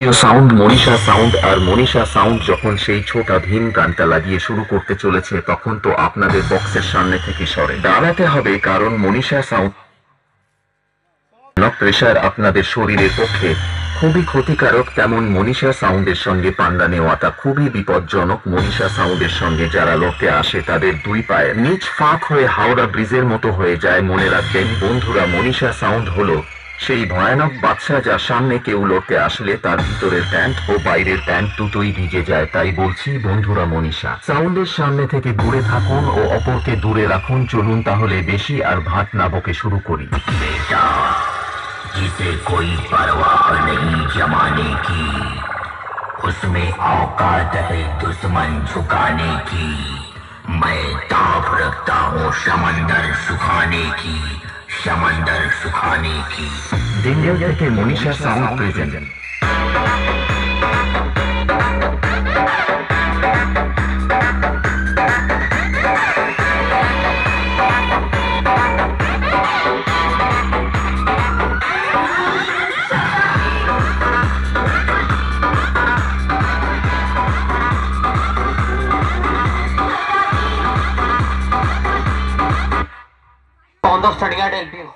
Sound Manisha sound. আর Manisha sound যখন সেই ছোটা ভীম গানটা লাগিয়ে শুরু করতে চলেছে তখন তো আপনাদের বক্সের সামনে থেকে সরে দাঁড়াতে হবে, কারণ মনীষা সাউন্ড প্রেশার আপনাদের শরীরের পক্ষে খুবই ক্ষতিকারক। তেমন মনীষা সাউন্ডের সঙ্গে পান্ডা নেওয়াটা খুবই বিপজ্জনক। মনীষা সাউন্ডের সঙ্গে যারা লড়তে আসে তাদের দুই পায়ের নিচ ফাঁক হয়ে হাওড়া ব্রিজের মতো হয়ে যায়। মনে রাখবেন বন্ধুরা, মনীষা সাউন্ড হলো সেই ভয়ানক বাদশা যার সামনে কেউ লড়তে আসলে তার ভিতরের প্যান্ট ও বাইরের প্যান্ট দুটোই ভিজে যায়। তাই বলছি বন্ধুরা, মনীষা সাউন্ডের সামনে থেকে দূরে থাকুন ও অপরকে দূরে রাখুন। চলুন তাহলে বেশি আর ভাট না বকে শুরু করি। जिसे कोई परवाह नहीं जमाने की, उसमें औकात है दुश्मन झुकाने की। मैं ताप रखता हूँ समंदर सुखाने की, समंदर सुखाने की। दिल्ली থেকে Manisha sound present. On the study at LPU.